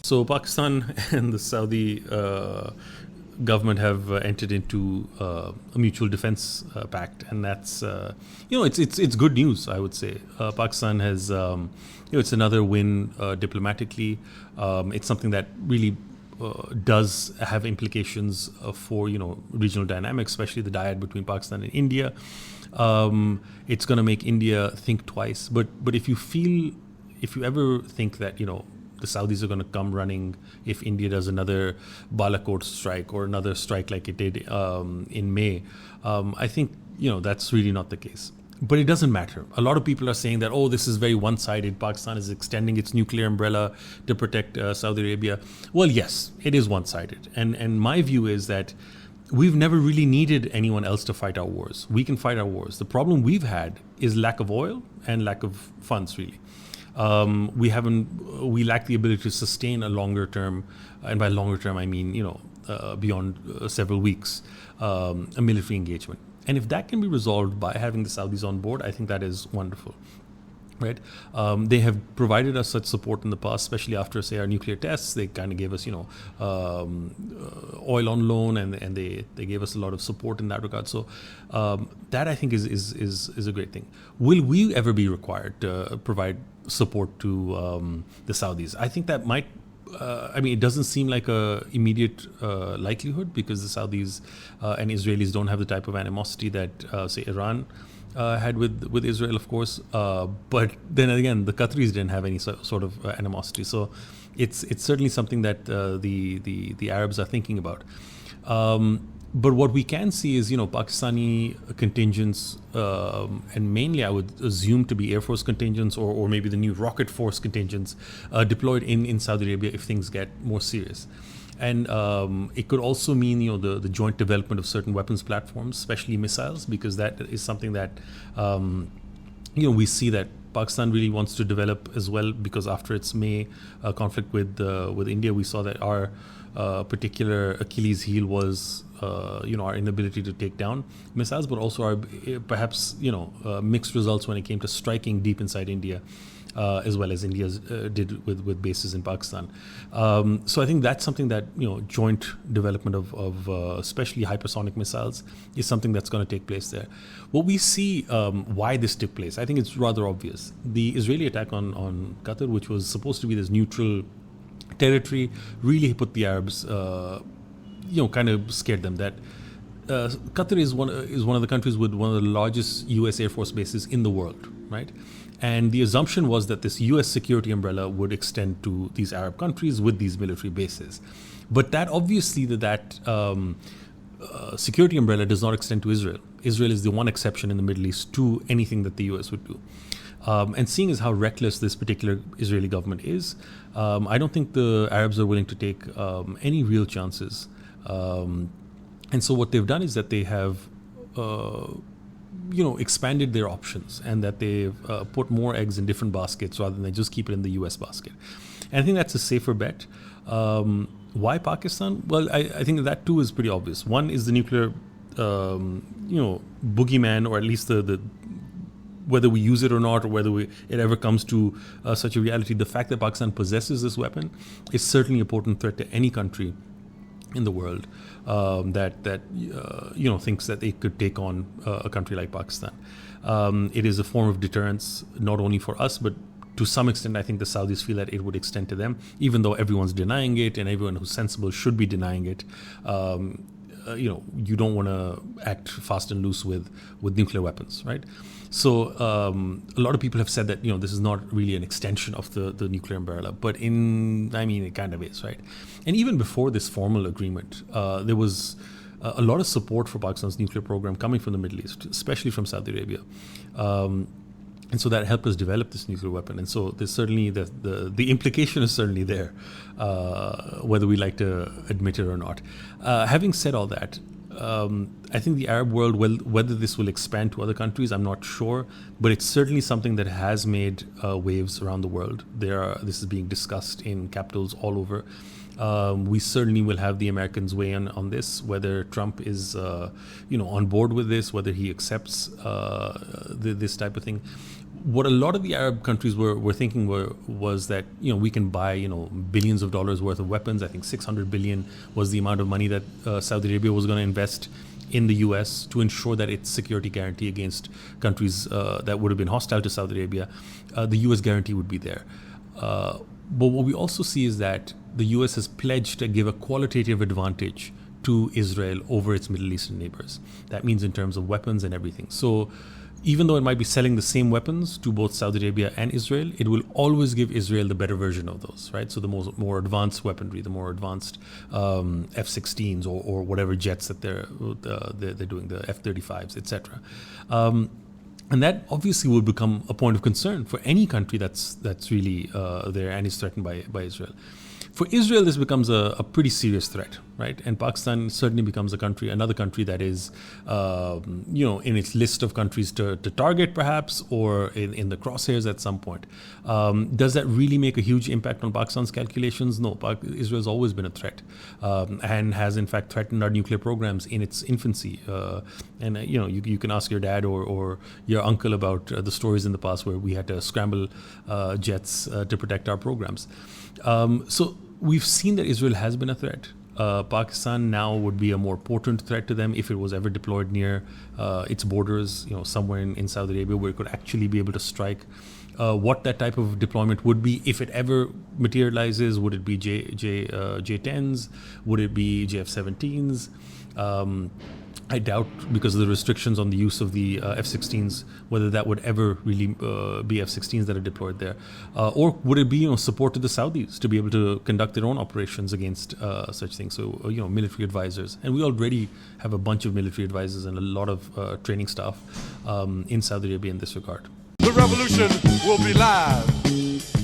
So Pakistan and the Saudi government have entered into a mutual defense pact, and that's it's good news. I would say Pakistan has it's another win diplomatically. It's something that really does have implications for regional dynamics, especially the dyad between Pakistan and India. It's going to make India think twice. But if you ever think that the Saudis are going to come running if India does another Balakot strike or another strike like it did in May, I think that's really not the case. But it doesn't matter. A lot of people are saying that, this is very one-sided. Pakistan is extending its nuclear umbrella to protect Saudi Arabia. Well, yes, it is one-sided. And my view is that we've never really needed anyone else to fight our wars. We can fight our wars. The problem we've had is lack of oil and lack of funds, really. We lack the ability to sustain a longer term, and by longer term I mean beyond several weeks, a military engagement. And if that can be resolved by having the Saudis on board, I think that is wonderful, right? They have provided us such support in the past, especially after, say, our nuclear tests. They kind of gave us oil on loan, and they gave us a lot of support in that regard. So that I think is a great thing. Will we ever be required to provide support to the Saudis? I think that might it doesn't seem like a immediate likelihood, because the Saudis and Israelis don't have the type of animosity that say Iran had with Israel, of course, but then again the Qataris didn't have any sort of animosity. So it's certainly something that the Arabs are thinking about. But what we can see is, Pakistani contingents, and mainly I would assume to be Air Force contingents or maybe the new Rocket Force contingents deployed in Saudi Arabia if things get more serious. And it could also mean, the joint development of certain weapons platforms, especially missiles, because that is something that, we see that Pakistan really wants to develop as well, because after its May conflict with India, we saw that our particular Achilles heel was our inability to take down missiles, but also our perhaps mixed results when it came to striking deep inside India, as well as India did with bases in Pakistan. So I think that's something that joint development of especially hypersonic missiles is something that's going to take place there. What we see, why this took place, I think it's rather obvious. The Israeli attack on Qatar, which was supposed to be this neutral territory, really put the Arabs, kind of scared them that Qatar is one of the countries with one of the largest U.S. Air Force bases in the world, right? And the assumption was that this U.S. security umbrella would extend to these Arab countries with these military bases. But that obviously security umbrella does not extend to Israel. Israel is the one exception in the Middle East to anything that the U.S. would do. And seeing as how reckless this particular Israeli government is, I don't think the Arabs are willing to take any real chances. And so what they've done is that they have, expanded their options, and that they've put more eggs in different baskets rather than just keep it in the U.S. basket. And I think that's a safer bet. Why Pakistan? Well, I think that too is pretty obvious. One is the nuclear, boogeyman, or at least the whether we use it or not, or whether it ever comes to such a reality. The fact that Pakistan possesses this weapon is certainly a potent threat to any country in the world that thinks that they could take on a country like Pakistan. It is a form of deterrence, not only for us, but to some extent, I think the Saudis feel that it would extend to them, even though everyone's denying it, and everyone who's sensible should be denying it. You don't want to act fast and loose with nuclear weapons, right? So a lot of people have said that this is not really an extension of the nuclear umbrella, but it kind of is, right? And even before this formal agreement, there was a lot of support for Pakistan's nuclear program coming from the Middle East, especially from Saudi Arabia. And so that helped us develop this nuclear weapon. And so there's certainly the implication is certainly there, whether we like to admit it or not. Having said all that, I think the Arab world, whether this will expand to other countries, I'm not sure, but it's certainly something that has made waves around the world. This is being discussed in capitals all over. We certainly will have the Americans weigh in on this, whether Trump is, on board with this, whether he accepts this type of thing. what a lot of the Arab countries were thinking was that, we can buy, billions of dollars worth of weapons. I think 600 billion was the amount of money that Saudi Arabia was going to invest in the US to ensure that its security guarantee against countries that would have been hostile to Saudi Arabia, the US guarantee would be there. But what we also see is that the US has pledged to give a qualitative advantage to Israel over its Middle Eastern neighbors. That means in terms of weapons and everything. So even though it might be selling the same weapons to both Saudi Arabia and Israel, it will always give Israel the better version of those, right? So the more advanced weaponry, the more advanced F-16s or whatever jets that they're doing, the F-35s, etc. And that obviously will become a point of concern for any country that's really there and is threatened by Israel. For Israel, this becomes a pretty serious threat, right? And Pakistan certainly becomes another country that is, in its list of countries to target, perhaps, or in the crosshairs at some point. Does that really make a huge impact on Pakistan's calculations? No. Israel's always been a threat, and has in fact threatened our nuclear programs in its infancy. You can ask your dad or your uncle about the stories in the past where we had to scramble jets to protect our programs. So we've seen that Israel has been a threat. Pakistan now would be a more potent threat to them if it was ever deployed near its borders, somewhere in Saudi Arabia where it could actually be able to strike. What that type of deployment would be, if it ever materializes, would it be J-10s? Would it be JF-17s? I doubt, because of the restrictions on the use of the F-16s, whether that would ever really be F-16s that are deployed there. Or would it be support to the Saudis to be able to conduct their own operations against such things? So, military advisors. And we already have a bunch of military advisors and a lot of training staff in Saudi Arabia in this regard. The revolution will be live.